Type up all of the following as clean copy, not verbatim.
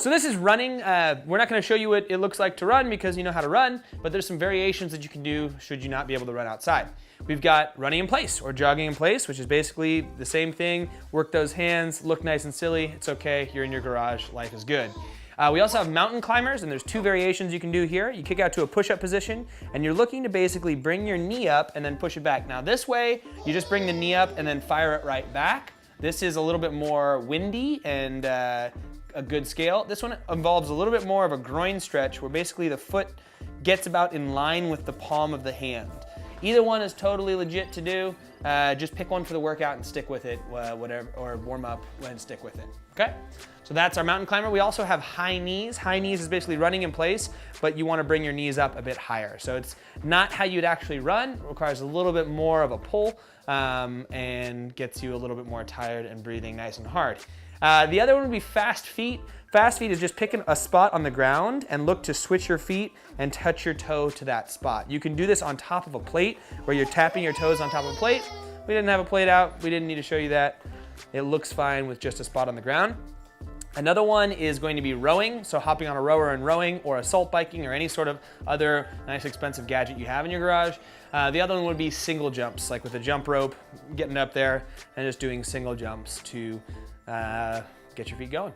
So this is running. We're not gonna show you what it looks like to run because you know how to run, but there's some variations that you can do should you not be able to run outside. We've got running in place or jogging in place, which is basically the same thing. Work those hands, look nice and silly. It's okay, you're in your garage, life is good. We also have mountain climbers, and there's two variations you can do here. You kick out to a push-up position, and you're looking to basically bring your knee up and then push it back. Now this way, you just bring the knee up and then fire it right back. This is a little bit more windy and a good scale. This one involves a little bit more of a groin stretch where basically the foot gets about in line with the palm of the hand. Either one is totally legit to do. Just pick one for the workout and stick with it, whatever, or warm up and stick with it, okay? So that's our mountain climber. We also have high knees. High knees is basically running in place, but you wanna bring your knees up a bit higher. So it's not how you'd actually run. It requires a little bit more of a pull and gets you a little bit more tired and breathing nice and hard. The other one would be fast feet. Fast feet is just picking a spot on the ground and look to switch your feet and touch your toe to that spot. You can do this on top of a plate where you're tapping your toes on top of a plate. We didn't have a plate out. We didn't need to show you that. It looks fine with just a spot on the ground. Another one is going to be rowing, so hopping on a rower and rowing, or assault biking, or any sort of other nice expensive gadget you have in your garage. The other one would be single jumps, like with a jump rope, getting up there and just doing single jumps to get your feet going.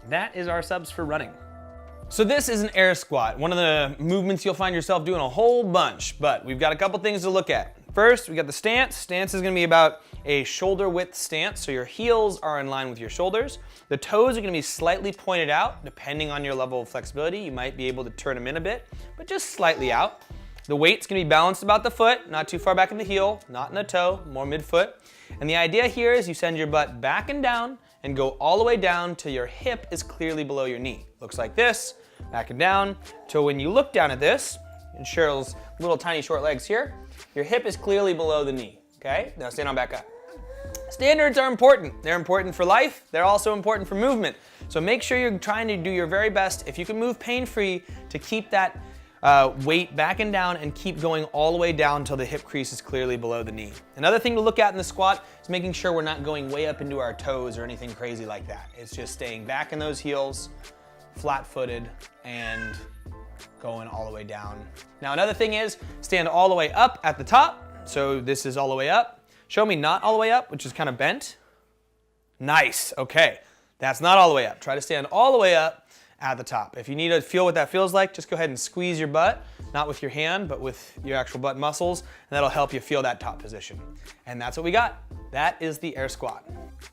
That is our subs for running. So this is an air squat, one of the movements you'll find yourself doing a whole bunch, but we've got a couple things to look at. First, we got the stance. Stance is gonna be about a shoulder width stance, so your heels are in line with your shoulders. The toes are gonna be slightly pointed out, depending on your level of flexibility. You might be able to turn them in a bit, but just slightly out. The weight's gonna be balanced about the foot, not too far back in the heel, not in the toe, more midfoot. And the idea here is you send your butt back and down and go all the way down till your hip is clearly below your knee. Looks like this, back and down, till when you look down at this, and Cheryl's little tiny short legs here, your hip is clearly below the knee, okay? Now stand on back up. Standards are important. They're important for life. They're also important for movement. So make sure you're trying to do your very best, if you can move pain-free, to keep that weight back and down and keep going all the way down until the hip crease is clearly below the knee. Another thing to look at in the squat is making sure we're not going way up into our toes or anything crazy like that. It's just staying back in those heels, flat-footed, and going all the way down. Now another thing is stand all the way up at the top. So this is all the way up. Show me not all the way up, which is kind of bent. Nice, okay. That's not all the way up. Try to stand all the way up at the top. If you need to feel what that feels like, just go ahead and squeeze your butt, not with your hand, but with your actual butt muscles, and that'll help you feel that top position. And that's what we got. That is the air squat.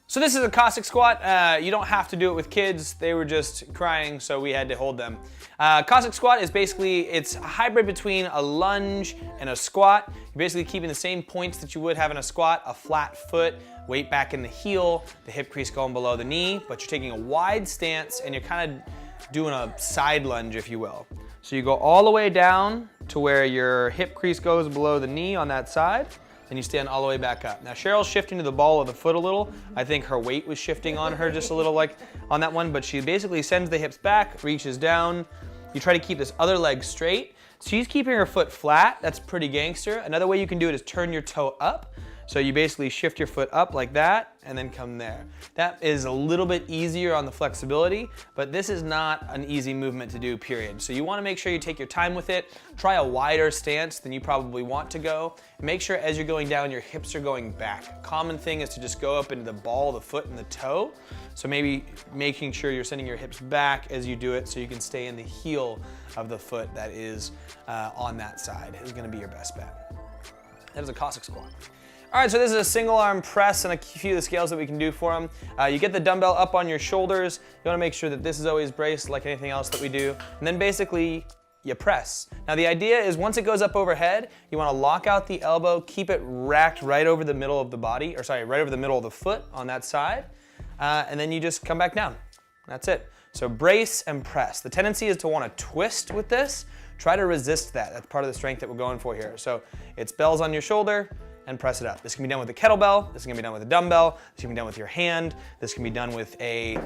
So this is a Cossack squat. You don't have to do it with kids. They were just crying, so we had to hold them. Cossack squat is basically, it's a hybrid between a lunge and a squat. You're basically keeping the same points that you would have in a squat, a flat foot, weight back in the heel, the hip crease going below the knee, but you're taking a wide stance and you're kind of doing a side lunge, if you will. So you go all the way down to where your hip crease goes below the knee on that side, and you stand all the way back up. Now Cheryl's shifting to the ball of the foot a little. I think her weight was shifting on her just a little like on that one, but she basically sends the hips back, reaches down. You try to keep this other leg straight. She's keeping her foot flat. That's pretty gangster. Another way you can do it is turn your toe up. So you basically shift your foot up like that and then come there. That is a little bit easier on the flexibility, but this is not an easy movement to do, period. So you wanna make sure you take your time with it. Try a wider stance than you probably want to go. Make sure as you're going down, your hips are going back. Common thing is to just go up into the ball, the foot, and the toe. So maybe making sure you're sending your hips back as you do it so you can stay in the heel of the foot that is on that side is gonna be your best bet. That is a Cossack squat. All right, so this is a single arm press and a few of the scales that we can do for them. You get the dumbbell up on your shoulders. You wanna make sure that this is always braced like anything else that we do. And then basically, you press. Now the idea is once it goes up overhead, you wanna lock out the elbow, keep it racked right over the middle of the body, or sorry, right over the middle of the foot on that side. And then you just come back down. That's it. So brace and press. The tendency is to wanna twist with this. Try to resist that. That's part of the strength that we're going for here. So it's bells on your shoulder, and press it up. This can be done with a kettlebell, this can be done with a dumbbell, this can be done with your hand, this can be done with a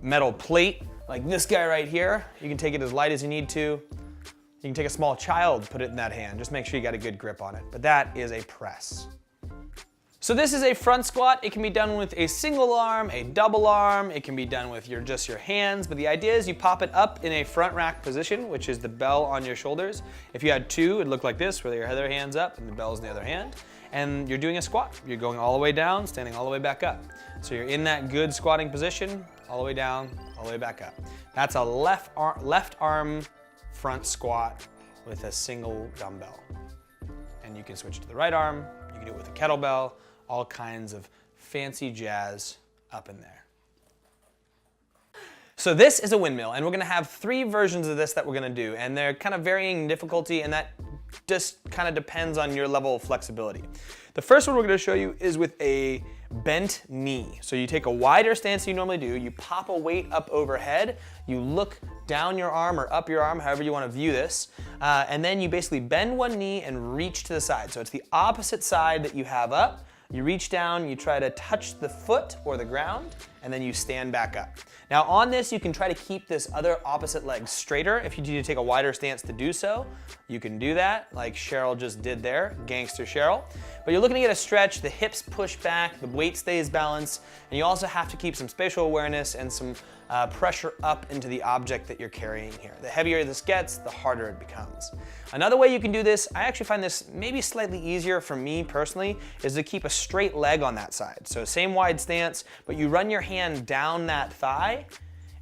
metal plate, like this guy right here. You can take it as light as you need to. You can take a small child, put it in that hand. Just make sure you got a good grip on it. But that is a press. So this is a front squat. It can be done with a single arm, a double arm. It can be done with just your hands, but the idea is you pop it up in a front rack position, which is the bell on your shoulders. If you had two, it'd look like this, where your other hand's up and the bell's in the other hand. And you're doing a squat. You're going all the way down, standing all the way back up. So you're in that good squatting position, all the way down, all the way back up. That's a left arm front squat with a single dumbbell. And you can switch to the right arm, you can do it with a kettlebell, all kinds of fancy jazz up in there. So this is a windmill, and we're gonna have 3 versions of this that we're gonna do, and they're kind of varying difficulty, and that just kind of depends on your level of flexibility. The first one we're gonna show you is with a bent knee. So you take a wider stance than you normally do, you pop a weight up overhead, you look down your arm or up your arm, however you wanna view this, and then you basically bend one knee and reach to the side. So it's the opposite side that you have up. You reach down, you try to touch the foot or the ground, and then you stand back up. Now on this, you can try to keep this other opposite leg straighter. If you need to take a wider stance to do so, you can do that, like Cheryl just did there, gangster Cheryl. But you're looking to get a stretch, the hips push back, the weight stays balanced, and you also have to keep some spatial awareness and some pressure up into the object that you're carrying here. The heavier this gets, the harder it becomes. Another way you can do this, I actually find this maybe slightly easier for me personally, is to keep a straight leg on that side. So same wide stance, but you run your hand down that thigh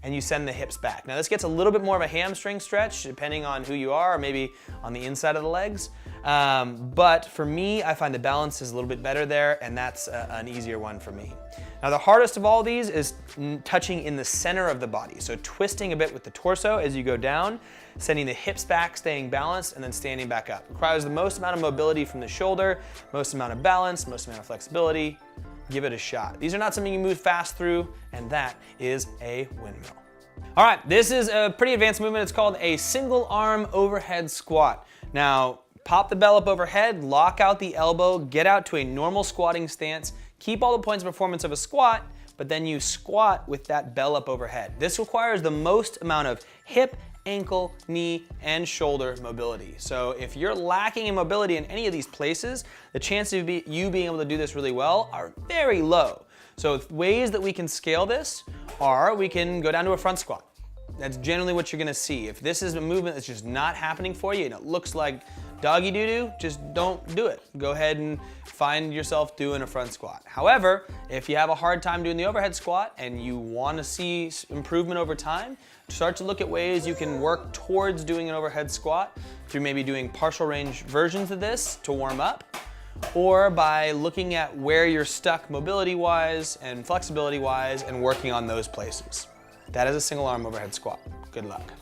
and you send the hips back. Now this gets a little bit more of a hamstring stretch depending on who you are, or maybe on the inside of the legs. But for me, I find the balance is a little bit better there, and that's an easier one for me. Now the hardest of all these is touching in the center of the body. So twisting a bit with the torso as you go down, sending the hips back, staying balanced, and then standing back up. It requires the most amount of mobility from the shoulder, most amount of balance, most amount of flexibility. Give it a shot. These are not something you move fast through, and that is a windmill. All right, this is a pretty advanced movement. It's called a single arm overhead squat. Now, pop the bell up overhead, lock out the elbow, get out to a normal squatting stance, keep all the points of performance of a squat, but then you squat with that bell up overhead. This requires the most amount of hip, ankle, knee, and shoulder mobility. So if you're lacking in mobility in any of these places, the chances of you being able to do this really well are very low. So ways that we can scale this are, we can go down to a front squat. That's generally what you're gonna see. If this is a movement that's just not happening for you and it looks like doggy doo-doo, just don't do it. Go ahead and find yourself doing a front squat. However, if you have a hard time doing the overhead squat and you want to see improvement over time, start to look at ways you can work towards doing an overhead squat through maybe doing partial range versions of this to warm up, or by looking at where you're stuck mobility-wise and flexibility-wise and working on those places. That is a single arm overhead squat. Good luck.